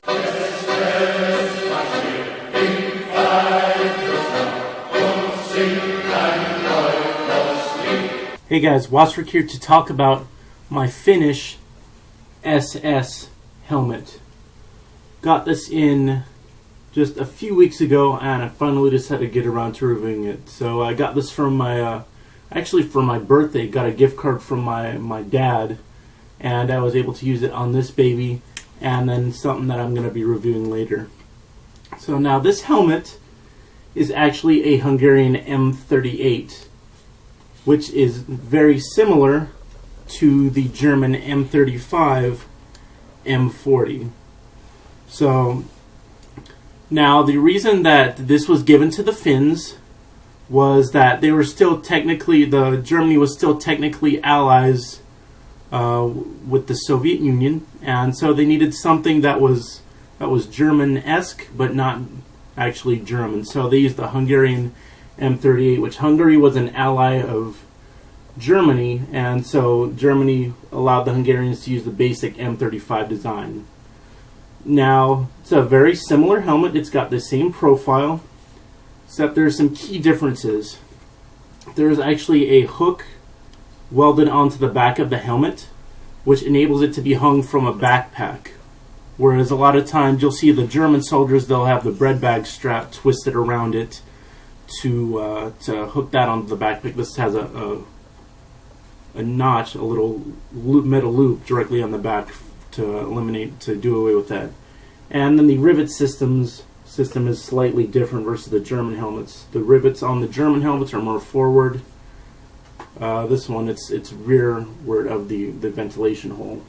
Hey guys, Wasford here to talk about my Finnish SS helmet. Got this in just a few weeks ago and I finally just had to get around to reviewing it. So I got this from my, actually for my birthday, got a gift card from my dad, and I was able to use it on this baby and then something that I'm going to be reviewing later. So now this helmet is actually a Hungarian M38, which is very similar to the German M35 M40. So now the reason that this was given to the Finns was that they were still technically, Germany was still technically allies with the Soviet Union, and so they needed something that was German-esque but not actually German. So they used the Hungarian M38, which Hungary was an ally of Germany, and so Germany allowed the Hungarians to use the basic M35 design. Now, it's a very similar helmet. It's got the same profile, except there's some key differences. There's actually a hook welded onto the back of the helmet, which enables it to be hung from a backpack. Whereas a lot of times you'll see the German soldiers, they'll have the bread bag strap twisted around it to hook that onto the backpack. This has a notch, a little metal loop directly on the back to do away with that. And then the Rivet Systems system is slightly different versus the German helmets. The rivets on the German helmets are more forward. This one, it's rearward of the ventilation hole.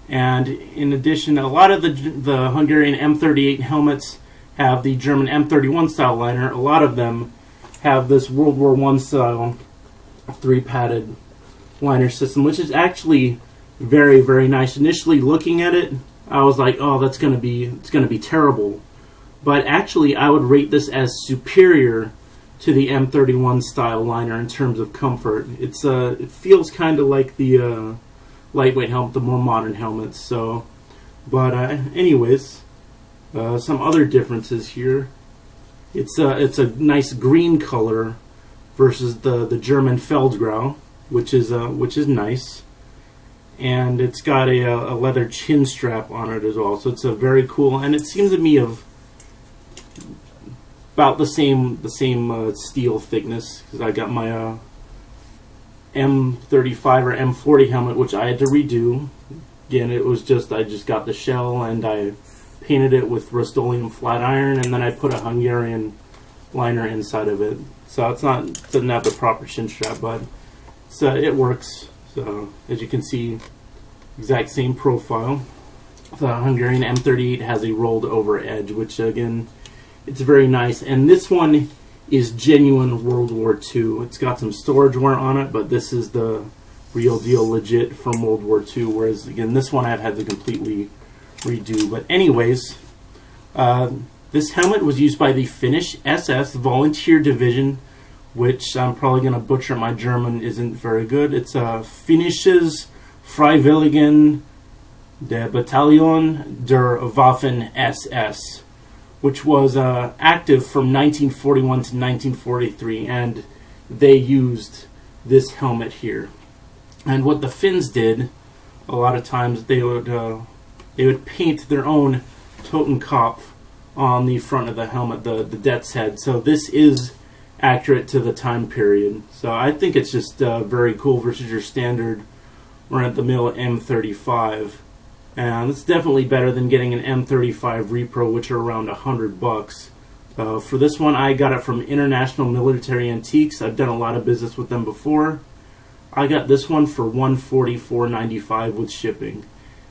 And in addition, a lot of the Hungarian M38 helmets have the German M31 style liner. A lot of them have this World War I style 3-padded liner system, which is actually very, very nice. Initially looking at it, I was like, oh, it's gonna be terrible. But actually, I would rate this as superior to the M31 style liner in terms of comfort. It feels kind of like the lightweight helmet, the more modern helmets. So, but anyways, some other differences here. It's a nice green color versus the German Feldgrau, which is nice, and it's got a leather chin strap on it as well. So it's a very cool, and it seems to me of about the same steel thickness, because I got my M35 or M40 helmet, which I had to redo. Again, it was I just got the shell and I painted it with Rust-Oleum flat iron, and then I put a Hungarian liner inside of it. So doesn't have the proper chin strap, but it works. So as you can see, exact same profile. The Hungarian M38 has a rolled over edge, which again, it's very nice. And this one is genuine World War II. It's got some storage wear on it, but this is the real deal, legit from World War II. Whereas again, this one I've had to completely redo. But anyways, this helmet was used by the Finnish SS Volunteer Division, which I'm probably going to butcher. My German isn't very good. It's Finnisches Freiwilligen der Battallion der Waffen SS, which was active from 1941 to 1943, and they used this helmet here. And what the Finns did, a lot of times they would paint their own Totenkopf on the front of the helmet, the death's head. So this is accurate to the time period. So I think it's just very cool versus your standard run-of-the-mill M35. And it's definitely better than getting an M35 Repro, which are around $100. For this one, I got it from International Military Antiques. I've done a lot of business with them before. I got this one for $144.95 with shipping.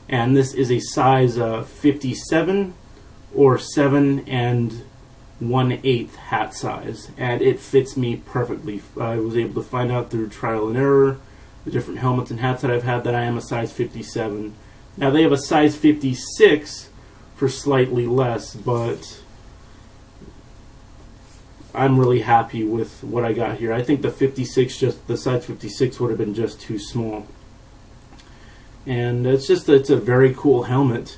And this is a size 57 or 7 1/8 hat size, and it fits me perfectly. I was able to find out through trial and error, the different helmets and hats that I've had, that I am a size 57. Now they have a size 56 for slightly less, but I'm really happy with what I got here. I think the size 56 would have been just too small. And it's a very cool helmet.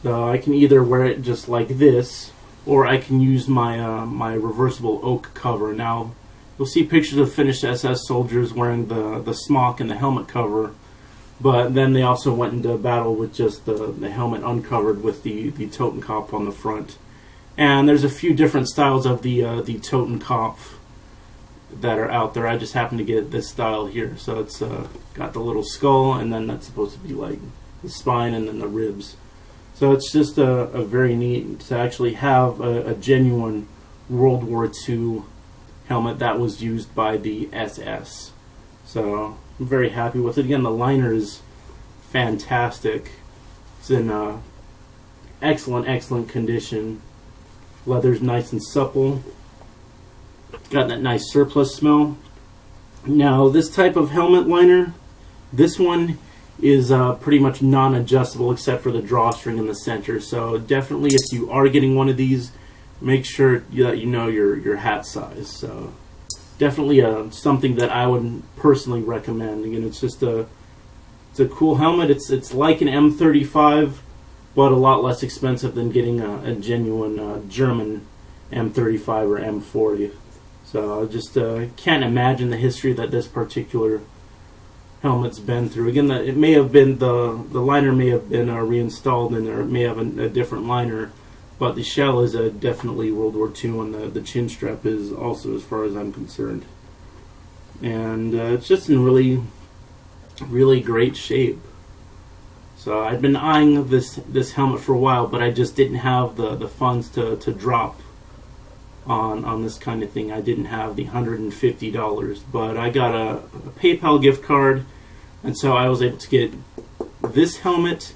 I can either wear it just like this, or I can use my my reversible oak cover. Now, you'll see pictures of Finnish SS soldiers wearing the smock and the helmet cover, but then they also went into battle with just the helmet uncovered with the Totenkopf on the front. And there's a few different styles of the Totenkopf that are out there. I just happen to get this style here. So it's got the little skull, and then that's supposed to be like the spine and then the ribs. So it's just a very neat to actually have a genuine World War II helmet that was used by the SS. So I'm very happy with it. Again, the liner is fantastic. It's in excellent condition. Leather's nice and supple. Got that nice surplus smell. Now, this type of helmet liner, this one is pretty much non-adjustable except for the drawstring in the center. So definitely, if you are getting one of these, make sure that you know your hat size. So definitely something that I would personally recommend. Again, it's a cool helmet. It's like an M35, but a lot less expensive than getting a genuine German M35 or M40. So I just can't imagine the history that this particular helmet's been through. Again, it may have been the liner may have been reinstalled, and it may have a different liner, but the shell is definitely World War II, and the chin strap is also, as far as I'm concerned. And it's just in really great shape. So I'd been eyeing this helmet for a while, but I just didn't have the funds to drop on this kind of thing. I didn't have the $150, but I got a PayPal gift card, and so I was able to get this helmet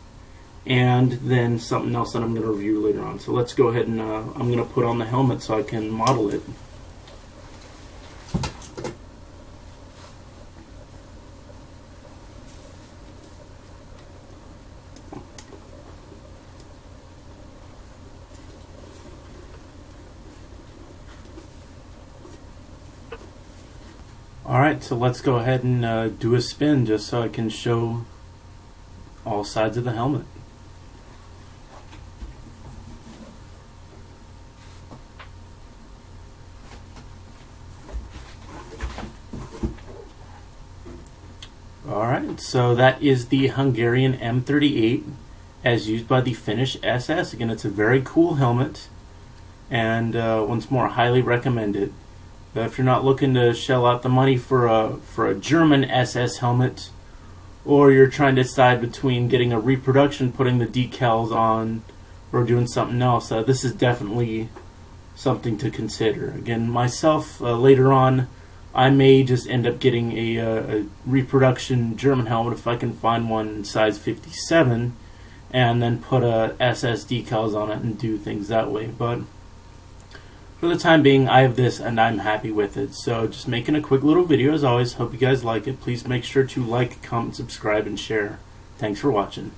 and then something else that I'm going to review later on. So let's go ahead and I'm going to put on the helmet so I can model it. Alright, so let's go ahead and do a spin just so I can show all sides of the helmet. Alright, so that is the Hungarian M38 as used by the Finnish SS. Again, it's a very cool helmet, and once more, highly recommend it. If you're not looking to shell out the money for a German SS helmet, or you're trying to decide between getting a reproduction, putting the decals on, or doing something else, this is definitely something to consider. Again, myself, later on, I may just end up getting a reproduction German helmet if I can find one size 57, and then put SS decals on it and do things that way. But for the time being, I have this and I'm happy with it. So just making a quick little video as always. Hope you guys like it. Please make sure to like, comment, subscribe, and share. Thanks for watching.